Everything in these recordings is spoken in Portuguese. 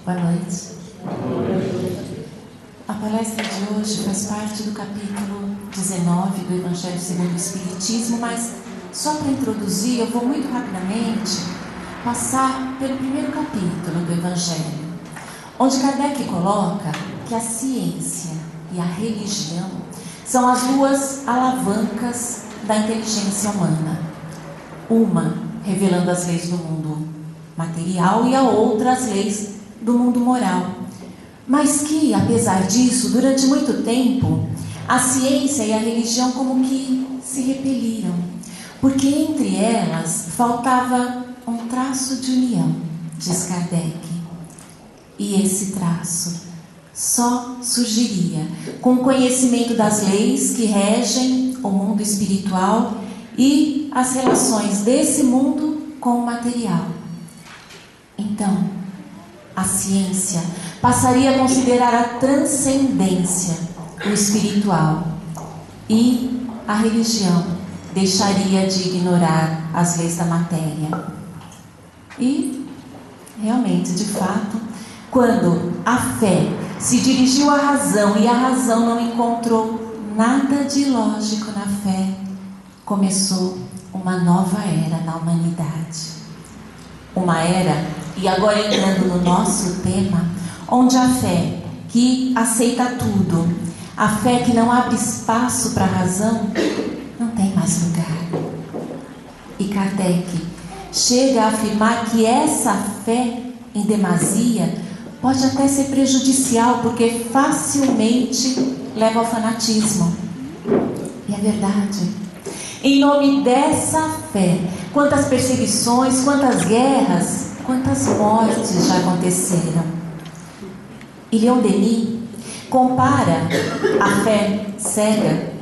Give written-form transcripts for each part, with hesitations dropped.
Boa noite. A palestra de hoje faz parte do capítulo 19 do Evangelho segundo o Espiritismo, mas só para introduzir, eu vou muito rapidamente passar pelo primeiro capítulo do Evangelho, onde Kardec coloca que a ciência e a religião são as duas alavancas da inteligência humana. Uma revelando as leis do mundo material e a outra as leis do mundo moral. Mas que, apesar disso, durante muito tempo, a ciência e a religião como que se repeliram, porque entre elas faltava um traço de união, diz Kardec. E esse traço só surgiria com o conhecimento das leis que regem o mundo espiritual e as relações desse mundo com o material. Então, a ciência passaria a considerar a transcendência, o espiritual, e a religião deixaria de ignorar as leis da matéria. E, realmente, de fato, quando a fé se dirigiu à razão e a razão não encontrou nada de lógico na fé, começou uma nova era na humanidade. Uma era, e agora entrando no nosso tema, onde a fé que aceita tudo, a fé que não abre espaço para a razão, não tem mais lugar. E Kardec chega a afirmar que essa fé em demasia pode até ser prejudicial, porque facilmente leva ao fanatismo. E é verdade. Em nome dessa fé, quantas perseguições, quantas guerras, quantas mortes já aconteceram. E Leon Denis compara a fé cega,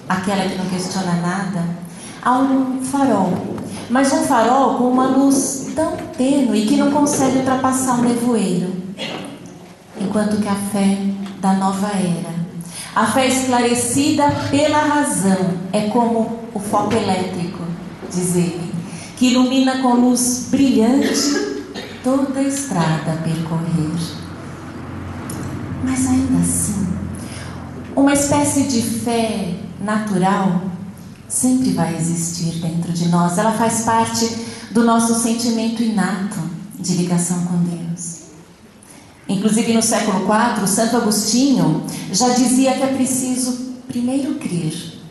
aquela que não questiona nada, a um farol. Mas um farol com uma luz tão tênue que não consegue ultrapassar um nevoeiro. Enquanto que a fé da nova era, a fé esclarecida pela razão, é como o foco elétrico, diz ele, que ilumina com luz brilhante toda a estrada a percorrer. Mas ainda assim, uma espécie de fé natural sempre vai existir dentro de nós. Ela faz parte do nosso sentimento inato de ligação com Deus. Inclusive no século IV, Santo Agostinho já dizia que é preciso primeiro crer,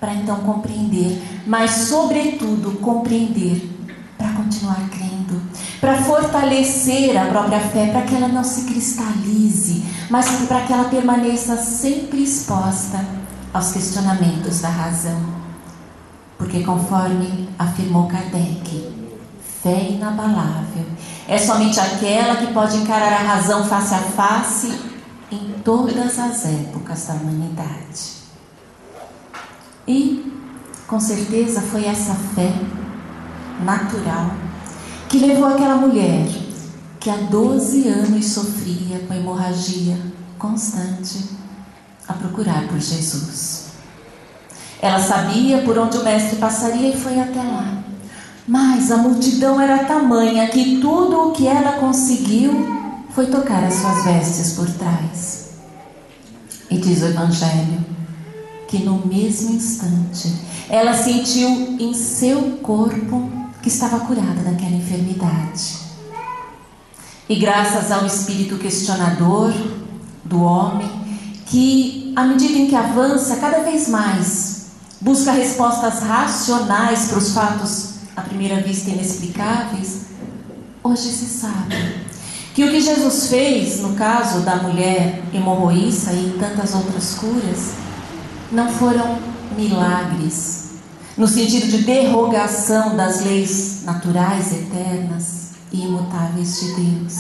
para então compreender, mas sobretudo compreender para continuar crendo, para fortalecer a própria fé, para que ela não se cristalize, mas para que ela permaneça sempre exposta aos questionamentos da razão. Porque conforme afirmou Kardec, fé inabalável é somente aquela que pode encarar a razão face a face em todas as épocas da humanidade. E, com certeza, foi essa fé natural que levou aquela mulher que há 12 anos sofria com hemorragia constante a procurar por Jesus. Ela sabia por onde o mestre passaria e foi até lá. Mas a multidão era tamanha que tudo o que ela conseguiu foi tocar as suas vestes por trás. E diz o Evangelho que no mesmo instante ela sentiu em seu corpo que estava curada daquela enfermidade. E graças ao espírito questionador do homem, que à medida em que avança cada vez mais, busca respostas racionais para os fatos à primeira vista inexplicáveis, hoje se sabe que o que Jesus fez no caso da mulher hemorroíça e em tantas outras curas não foram milagres no sentido de derrogação das leis naturais, eternas e imutáveis de Deus.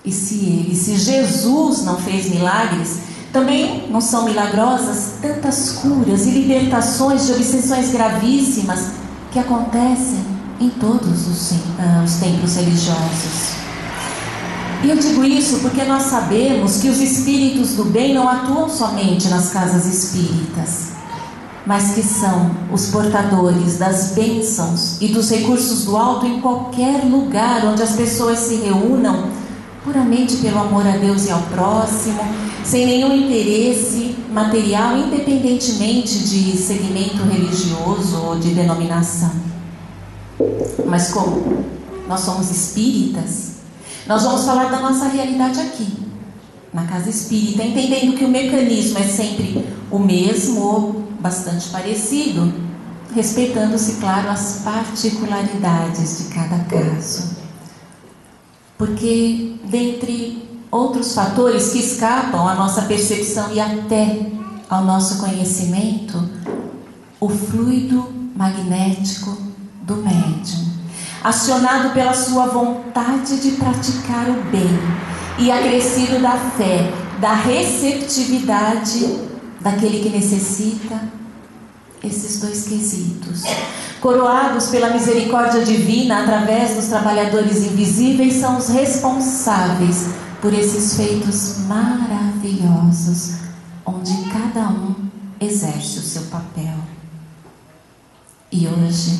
E se Jesus não fez milagres, também não são milagrosas tantas curas e libertações de obsessões gravíssimas que acontecem em todos os templos religiosos. E eu digo isso porque nós sabemos que os espíritos do bem não atuam somente nas casas espíritas, mas que são os portadores das bênçãos e dos recursos do alto em qualquer lugar onde as pessoas se reúnam puramente pelo amor a Deus e ao próximo, sem nenhum interesse material, independentemente de segmento religioso ou de denominação. Mas como nós somos espíritas, nós vamos falar da nossa realidade aqui, na casa espírita, entendendo que o mecanismo é sempre o mesmo ou bastante parecido, respeitando-se, claro, as particularidades de cada caso. Porque, dentre outros fatores que escapam à nossa percepção e até ao nosso conhecimento, o fluido magnético do médium, acionado pela sua vontade de praticar o bem e acrescido da fé, da receptividade daquele que necessita, esses dois quesitos, coroados pela misericórdia divina através dos trabalhadores invisíveis, são os responsáveis por esses feitos maravilhosos, onde cada um exerce o seu papel. E hoje,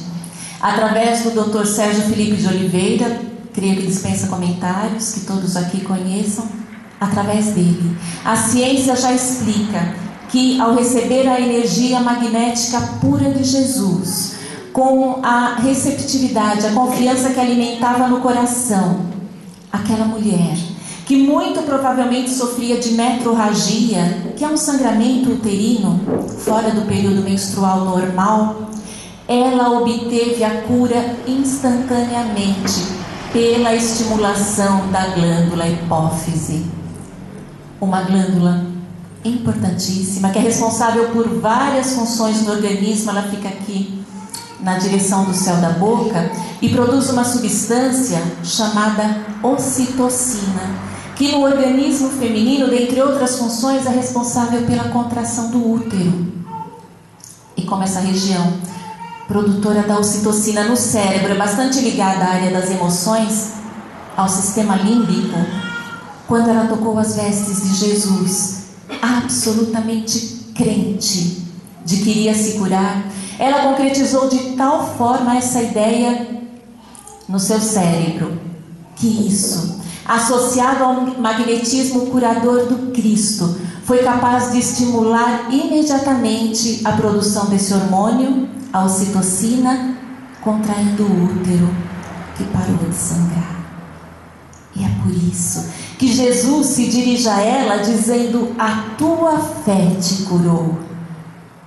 através do Dr. Sérgio Felipe de Oliveira, creio que dispensa comentários, que todos aqui conheçam, através dele, a ciência já explica que ao receber a energia magnética pura de Jesus, com a receptividade, a confiança que alimentava no coração, aquela mulher, que muito provavelmente sofria de metrorragia, que é um sangramento uterino, fora do período menstrual normal, ela obteve a cura instantaneamente, pela estimulação da glândula hipófise. Uma glândula importantíssima, que é responsável por várias funções no organismo. Ela fica aqui na direção do céu da boca e produz uma substância chamada ocitocina, que no organismo feminino, dentre outras funções, é responsável pela contração do útero. E como essa região produtora da ocitocina no cérebro é bastante ligada à área das emoções, ao sistema límbico, quando ela tocou as vestes de Jesus, absolutamente crente de que iria se curar, ela concretizou de tal forma essa ideia no seu cérebro, que isso, associado ao magnetismo curador do Cristo, foi capaz de estimular imediatamente a produção desse hormônio, a ocitocina, contraindo o útero, que parou de sangrar. E é por isso que Jesus se dirige a ela dizendo: a tua fé te curou,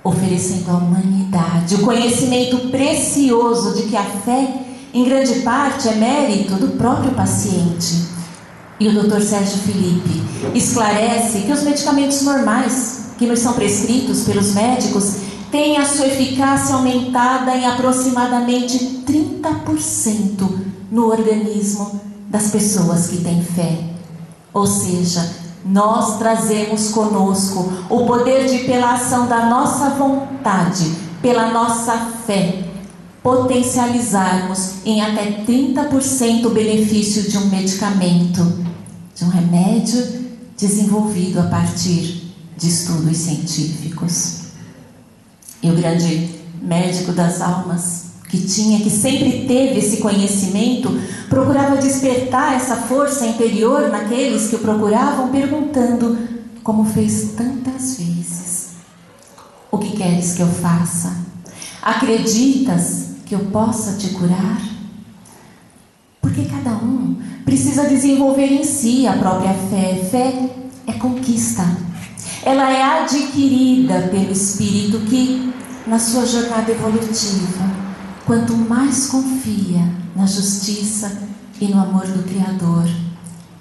oferecendo à humanidade o conhecimento precioso de que a fé, em grande parte, é mérito do próprio paciente. E o Dr. Sérgio Felipe esclarece que os medicamentos normais que nos são prescritos pelos médicos têm a sua eficácia aumentada em aproximadamente 30% no organismo das pessoas que têm fé. Ou seja, nós trazemos conosco o poder de, pela ação da nossa vontade, pela nossa fé, potencializarmos em até 30% o benefício de um medicamento, de um remédio desenvolvido a partir de estudos científicos. E o grande médico das almas, que sempre teve esse conhecimento, procurava despertar essa força interior naqueles que o procuravam, perguntando, como fez tantas vezes: o que queres que eu faça? Acreditas que eu possa te curar? Porque cada um precisa desenvolver em si a própria fé. Fé é conquista. Ela é adquirida pelo Espírito que, na sua jornada evolutiva, quanto mais confia na justiça e no amor do Criador,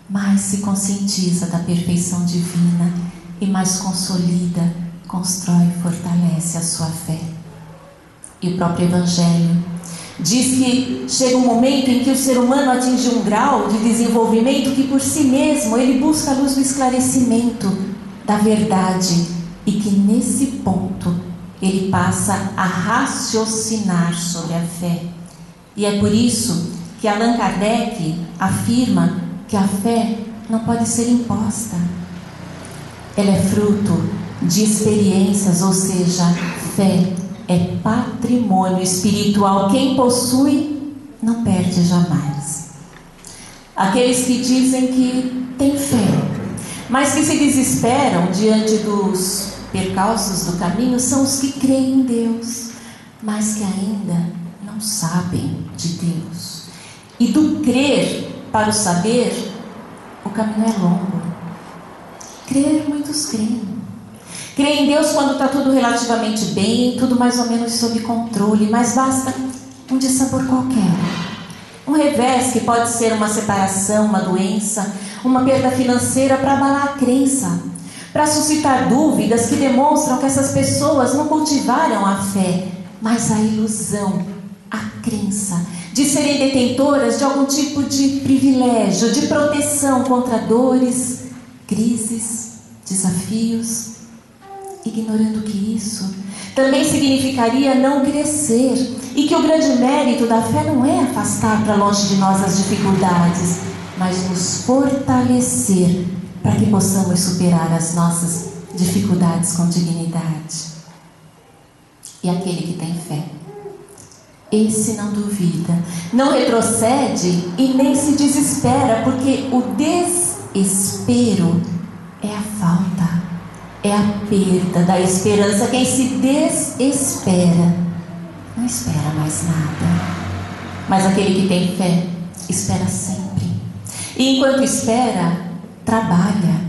mais se conscientiza da perfeição divina e mais consolida, constrói e fortalece a sua fé. E o próprio Evangelho diz que chega um momento em que o ser humano atinge um grau de desenvolvimento que por si mesmo ele busca a luz do esclarecimento da verdade, e que nesse ponto ele passa a raciocinar sobre a fé. E é por isso que Allan Kardec afirma que a fé não pode ser imposta. Ela é fruto de experiências, ou seja, fé é patrimônio espiritual. Quem possui não perde jamais. Aqueles que dizem que têm fé, mas que se desesperam diante dos percalços do caminho são os que creem em Deus, mas que ainda não sabem de Deus. E do crer para o saber, o caminho é longo. Crer, muitos creem. Creem em Deus quando está tudo relativamente bem, tudo mais ou menos sob controle, mas basta um dissabor qualquer. Um revés que pode ser uma separação, uma doença, uma perda financeira para abalar a crença, para suscitar dúvidas que demonstram que essas pessoas não cultivaram a fé, mas a ilusão, a crença de serem detentoras de algum tipo de privilégio, de proteção contra dores, crises, desafios, ignorando que isso também significaria não crescer e que o grande mérito da fé não é afastar para longe de nós as dificuldades, mas nos fortalecer para que possamos superar as nossas dificuldades com dignidade. E aquele que tem fé, esse não duvida, não retrocede e nem se desespera, porque o desespero é a falta, é a perda da esperança. Quem se desespera não espera mais nada, mas aquele que tem fé espera sempre, e enquanto espera, trabalha,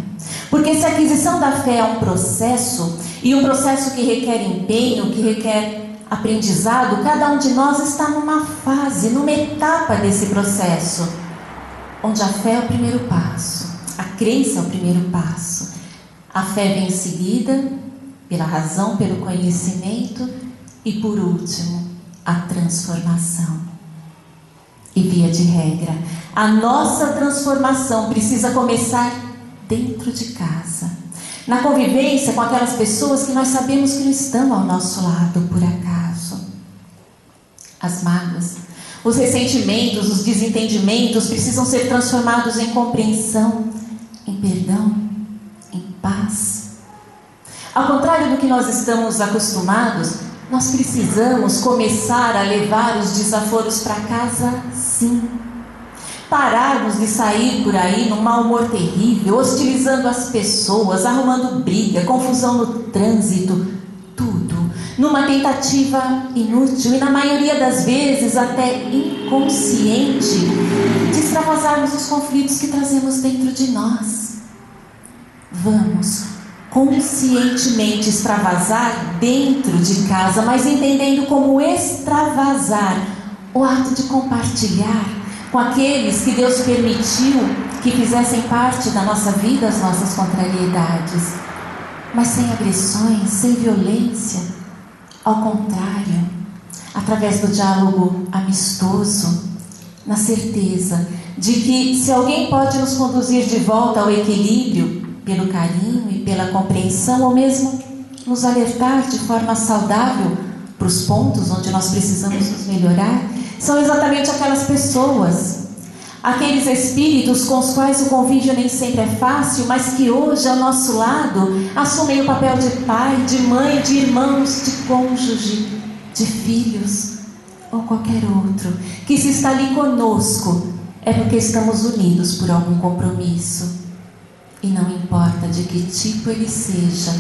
porque se a aquisição da fé é um processo, e um processo que requer empenho, que requer aprendizado, cada um de nós está numa fase, numa etapa desse processo, onde a fé é o primeiro passo, a crença é o primeiro passo, a fé vem em seguida, pela razão, pelo conhecimento, e por último, a transformação. E via de regra, a nossa transformação precisa começar dentro de casa, na convivência com aquelas pessoas que nós sabemos que não estão ao nosso lado por acaso. As mágoas, os ressentimentos, os desentendimentos precisam ser transformados em compreensão, em perdão, em paz. Ao contrário do que nós estamos acostumados, nós precisamos começar a levar os desaforos para casa, sim. Pararmos de sair por aí num mau humor terrível, hostilizando as pessoas, arrumando briga, confusão no trânsito, tudo numa tentativa inútil e na maioria das vezes até inconsciente de extravasarmos os conflitos que trazemos dentro de nós. Vamos conscientemente extravasar dentro de casa, mas entendendo como extravasar o ato de compartilhar com aqueles que Deus permitiu que fizessem parte da nossa vida as nossas contrariedades, mas sem agressões, sem violência. Ao contrário, através do diálogo amistoso, na certeza de que se alguém pode nos conduzir de volta ao equilíbrio pelo carinho e pela compreensão, ou mesmo nos alertar de forma saudável para os pontos onde nós precisamos nos melhorar, são exatamente aquelas pessoas, aqueles espíritos com os quais o convívio nem sempre é fácil, mas que hoje ao nosso lado assumem o papel de pai, de mãe, de irmãos, de cônjuge, de filhos ou qualquer outro, que se está ali conosco é porque estamos unidos por algum compromisso, e não importa de que tipo ele seja,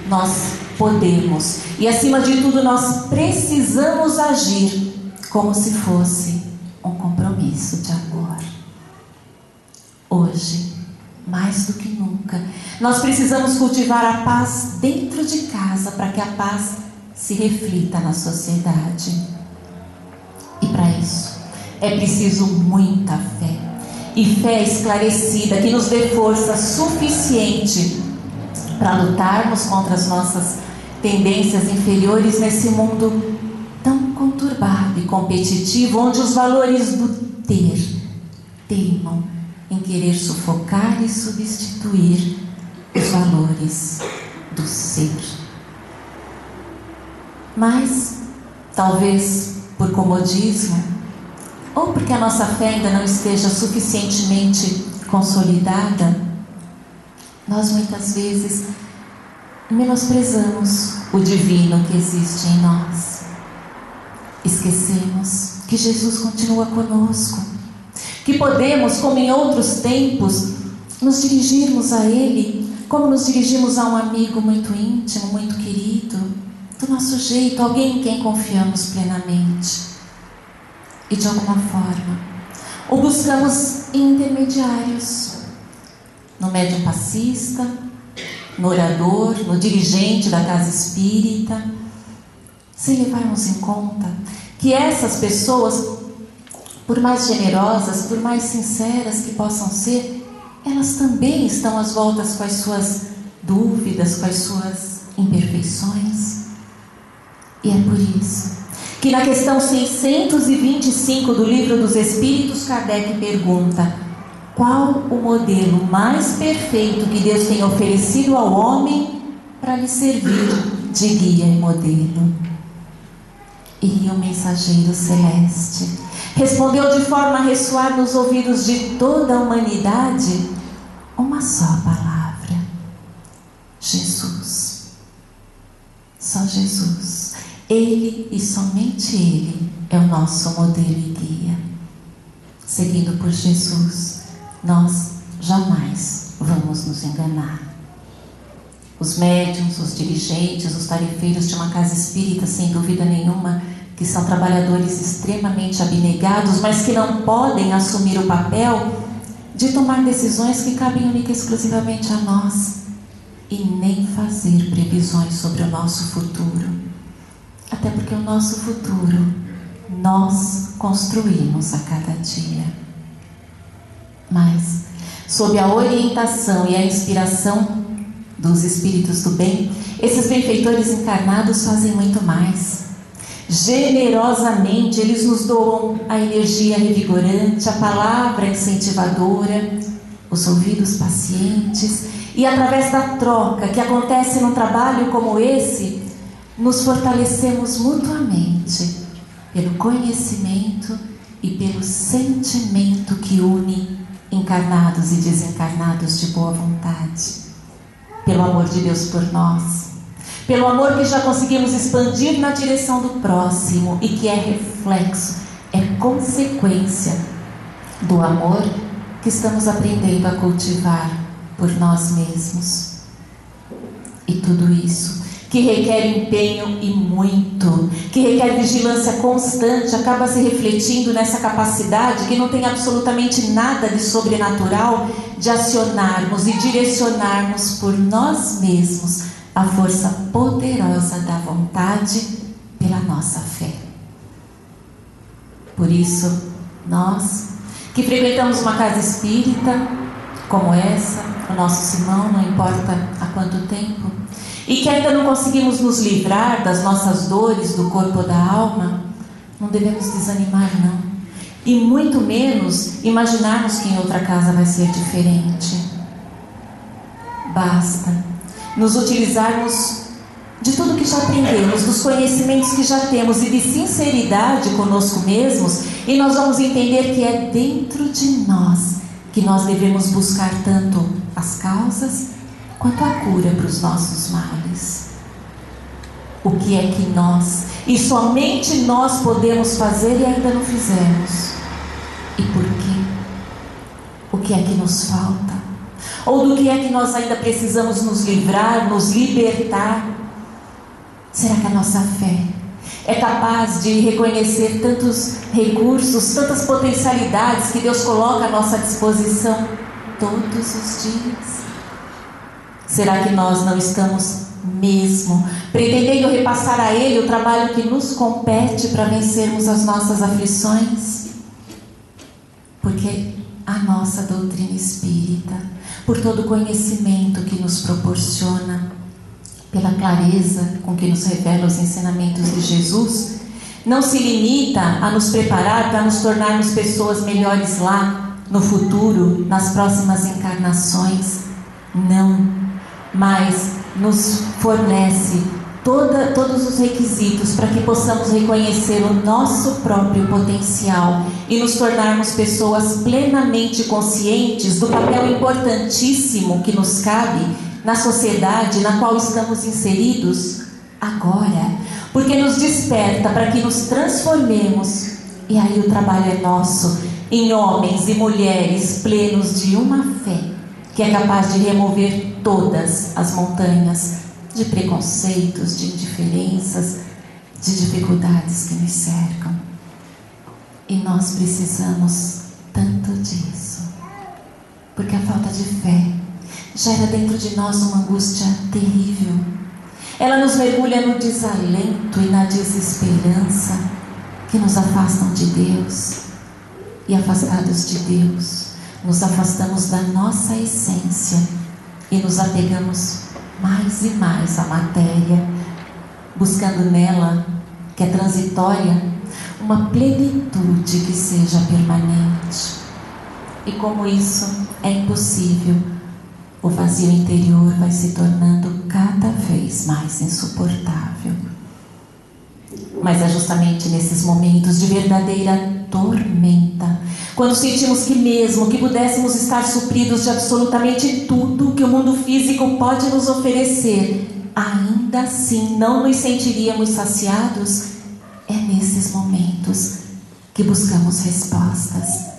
nós podemos e acima de tudo nós precisamos agir como se fosse um compromisso de amor. Hoje, mais do que nunca, nós precisamos cultivar a paz dentro de casa para que a paz se reflita na sociedade. E para isso é preciso muita fé, e fé esclarecida que nos dê força suficiente para lutarmos contra as nossas tendências inferiores nesse mundo tão conturbado e competitivo, onde os valores do ter teimam em querer sufocar e substituir os valores do ser. Mas, talvez por comodismo, ou porque a nossa fé ainda não esteja suficientemente consolidada, nós muitas vezes menosprezamos o divino que existe em nós. Esquecemos que Jesus continua conosco, que podemos, como em outros tempos, nos dirigirmos a Ele como nos dirigimos a um amigo muito íntimo, muito querido, do nosso jeito, alguém em quem confiamos plenamente. E de alguma forma, o buscamos em intermediários, no médium passista, no orador, no dirigente da casa espírita, sem levarmos em conta que essas pessoas, por mais generosas, por mais sinceras que possam ser, elas também estão às voltas com as suas dúvidas, com as suas imperfeições. E é por isso que na questão 625 do Livro dos Espíritos, Kardec pergunta: qual o modelo mais perfeito que Deus tem oferecido ao homem para lhe servir de guia e modelo? E o mensageiro celeste respondeu de forma a ressoar nos ouvidos de toda a humanidade uma só palavra: Jesus. Só Jesus. Ele e somente Ele é o nosso modelo e guia. Seguindo por Jesus, nós jamais vamos nos enganar. Os médiuns, os dirigentes, os tarefeiros de uma casa espírita, sem dúvida nenhuma, que são trabalhadores extremamente abnegados, mas que não podem assumir o papel de tomar decisões que cabem única e exclusivamente a nós, e nem fazer previsões sobre o nosso futuro. Até porque o nosso futuro nós construímos a cada dia. Mas, sob a orientação e a inspiração dos espíritos do bem, esses benfeitores encarnados fazem muito mais. Generosamente eles nos doam a energia revigorante, a palavra incentivadora, os ouvidos pacientes, e através da troca que acontece num trabalho como esse, nos fortalecemos mutuamente pelo conhecimento e pelo sentimento que une encarnados e desencarnados de boa vontade, pelo amor de Deus por nós, pelo amor que já conseguimos expandir na direção do próximo e que é reflexo, é consequência do amor que estamos aprendendo a cultivar por nós mesmos. E tudo isso, que requer empenho e muito, que requer vigilância constante, acaba se refletindo nessa capacidade que não tem absolutamente nada de sobrenatural de acionarmos e direcionarmos por nós mesmos a força poderosa da vontade pela nossa fé. Por isso, nós que frequentamos uma casa espírita como essa, o nosso Simão, não importa há quanto tempo, e que ainda não conseguimos nos livrar das nossas dores do corpo ou da alma, não devemos desanimar, não. E muito menos imaginarmos que em outra casa vai ser diferente. Basta nos utilizarmos de tudo que já aprendemos, dos conhecimentos que já temos e de sinceridade conosco mesmos, e nós vamos entender que é dentro de nós que nós devemos buscar tanto as causas quanto a cura para os nossos males. O que é que nós, e somente nós, podemos fazer e ainda não fizemos? E por quê? O que é que nos falta? Ou do que é que nós ainda precisamos nos livrar, nos libertar? Será que a nossa fé é capaz de reconhecer tantos recursos, tantas potencialidades que Deus coloca à nossa disposição todos os dias? Será que nós não estamos mesmo pretendendo repassar a Ele o trabalho que nos compete para vencermos as nossas aflições? Porque a nossa doutrina espírita, por todo o conhecimento que nos proporciona, pela clareza com que nos revela os ensinamentos de Jesus, não se limita a nos preparar para nos tornarmos pessoas melhores lá, no futuro, nas próximas encarnações. Não, mas nos fornece todos os requisitos para que possamos reconhecer o nosso próprio potencial e nos tornarmos pessoas plenamente conscientes do papel importantíssimo que nos cabe na sociedade na qual estamos inseridos agora, porque nos desperta para que nos transformemos, e aí o trabalho é nosso, em homens e mulheres plenos de uma fé que é capaz de remover todas as montanhas de preconceitos, de indiferenças, de dificuldades que nos cercam. E nós precisamos tanto disso, porque a falta de fé gera dentro de nós uma angústia terrível. Ela nos mergulha no desalento e na desesperança que nos afastam de Deus. E afastados de Deus, nos afastamos da nossa essência e nos apegamos mais e mais à matéria, buscando nela, que é transitória, uma plenitude que seja permanente. E como isso é impossível, o vazio interior vai se tornando cada vez mais insuportável. Mas é justamente nesses momentos de verdadeira tormenta, quando sentimos que mesmo que pudéssemos estar supridos de absolutamente tudo que o mundo físico pode nos oferecer, ainda assim não nos sentiríamos saciados. É nesses momentos que buscamos respostas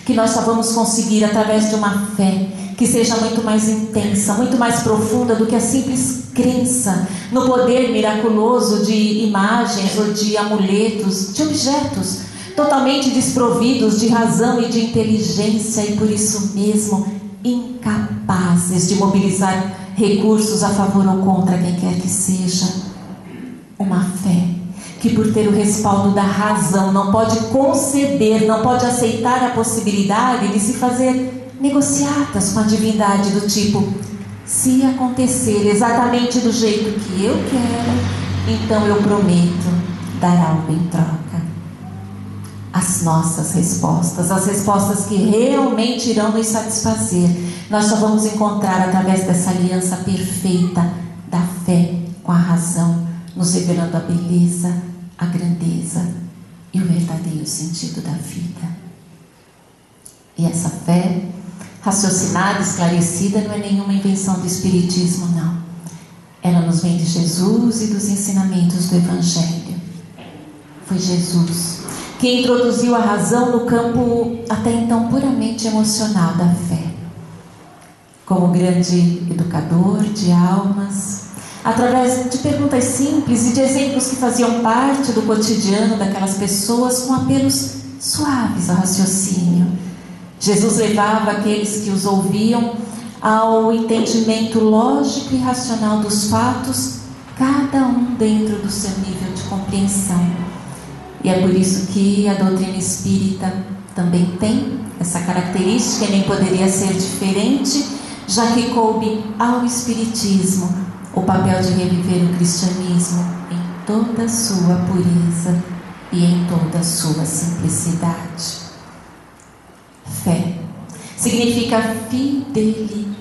que nós só vamos conseguir através de uma fé que seja muito mais intensa, muito mais profunda do que a simples crença no poder miraculoso de imagens ou de amuletos, de objetos totalmente desprovidos de razão e de inteligência e por isso mesmo incapazes de mobilizar recursos a favor ou contra quem quer que seja. Uma fé que, por ter o respaldo da razão, não pode conceber, não pode aceitar a possibilidade de se fazer negociatas com a divindade do tipo: se acontecer exatamente do jeito que eu quero, então eu prometo dar algo em troca. As nossas respostas, as respostas que realmente irão nos satisfazer, nós só vamos encontrar através dessa aliança perfeita da fé com a razão, nos revelando a beleza, a grandeza e o verdadeiro sentido da vida. E essa fé raciocinada, esclarecida, não é nenhuma invenção do Espiritismo, não. Ela nos vem de Jesus e dos ensinamentos do Evangelho. Foi Jesus que introduziu a razão no campo até então puramente emocional da fé. Como grande educador de almas, através de perguntas simples e de exemplos que faziam parte do cotidiano daquelas pessoas com apelos suaves ao raciocínio, Jesus levava aqueles que os ouviam ao entendimento lógico e racional dos fatos, cada um dentro do seu nível de compreensão. E é por isso que a doutrina espírita também tem essa característica, e nem poderia ser diferente, já que coube ao Espiritismo o papel de reviver o cristianismo em toda a sua pureza e em toda a sua simplicidade. Fé significa fidelidade.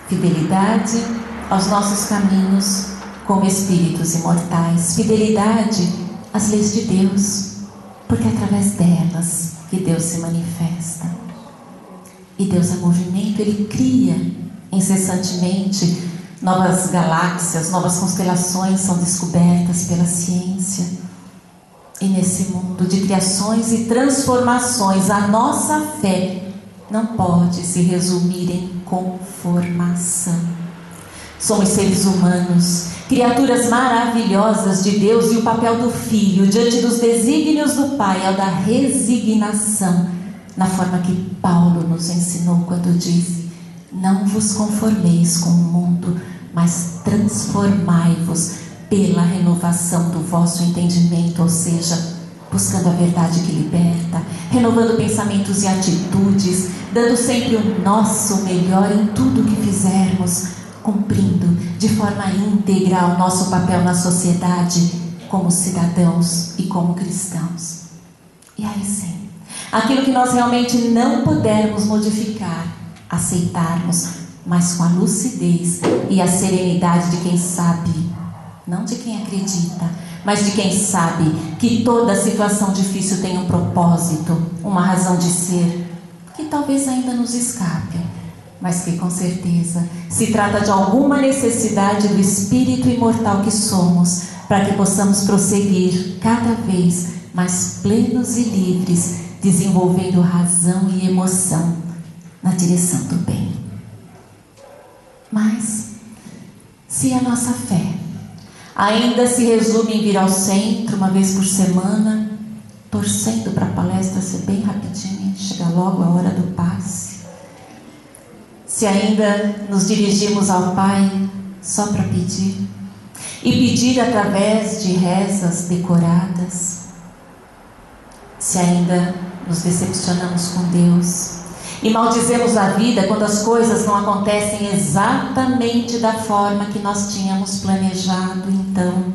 Fidelidade aos nossos caminhos como espíritos imortais. Fidelidade às leis de Deus, porque é através delas que Deus se manifesta. E Deus é movimento, Ele cria incessantemente novas galáxias, novas constelações são descobertas pela ciência. E nesse mundo de criações e transformações, a nossa fé não pode se resumir em conformação. Somos seres humanos, criaturas maravilhosas de Deus, e o papel do Filho diante dos desígnios do Pai é o da resignação, na forma que Paulo nos ensinou quando disse: não vos conformeis com o mundo, mas transformai-vos pela renovação do vosso entendimento, ou seja, buscando a verdade que liberta, renovando pensamentos e atitudes, dando sempre o nosso melhor em tudo que fizermos, cumprindo de forma íntegra o nosso papel na sociedade como cidadãos e como cristãos. E aí sim, aquilo que nós realmente não pudermos modificar, aceitarmos, mas com a lucidez e a serenidade de quem sabe, não de quem acredita, mas de quem sabe que toda situação difícil tem um propósito, uma razão de ser, que talvez ainda nos escape, mas que com certeza se trata de alguma necessidade do espírito imortal que somos, para que possamos prosseguir cada vez mais plenos e livres, desenvolvendo razão e emoção na direção do bem. Mas, se a nossa fé ainda se resume em vir ao centro uma vez por semana, torcendo para a palestra ser bem rapidinho, chegar logo a hora do passe, se ainda nos dirigimos ao Pai só para pedir, e pedir através de rezas decoradas, se ainda nos decepcionamos com Deus e maldizemos a vida quando as coisas não acontecem exatamente da forma que nós tínhamos planejado, então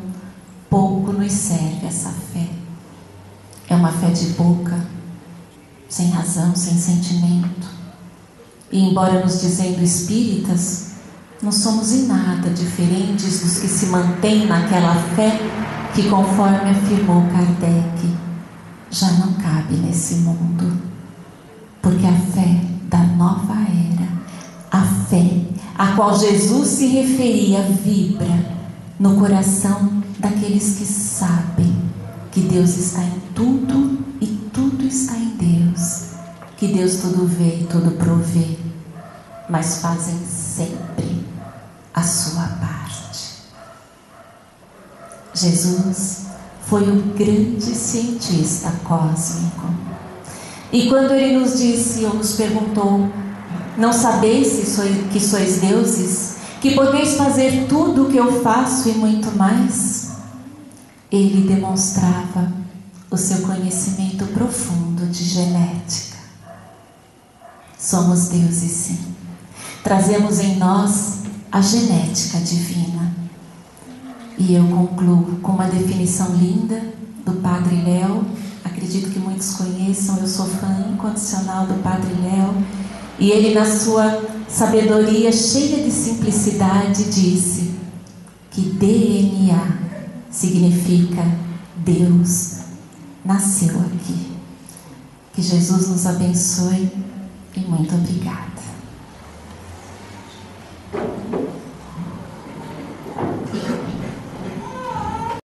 pouco nos serve essa fé. É uma fé de boca, sem razão, sem sentimento. E embora nos dizendo espíritas, não somos em nada diferentes dos que se mantêm naquela fé que, conforme afirmou Kardec, já não cabe nesse mundo. Porque a fé da nova era, a fé a qual Jesus se referia, vibra no coração daqueles que sabem que Deus está em tudo e tudo está em Deus, que Deus tudo vê e tudo provê, mas fazem sempre a sua parte. Jesus foi o grande cientista cósmico. E quando ele nos disse ou nos perguntou: não sabeis que sois deuses, que podeis fazer tudo o que eu faço e muito mais? Ele demonstrava o seu conhecimento profundo de genética. Somos deuses, sim. Trazemos em nós a genética divina. E eu concluo com uma definição linda do Padre Léo. Acredito que muitos conheçam, eu sou fã incondicional do Padre Léo. E ele, na sua sabedoria cheia de simplicidade, disse que DNA significa Deus nasceu aqui. Que Jesus nos abençoe e muito obrigada.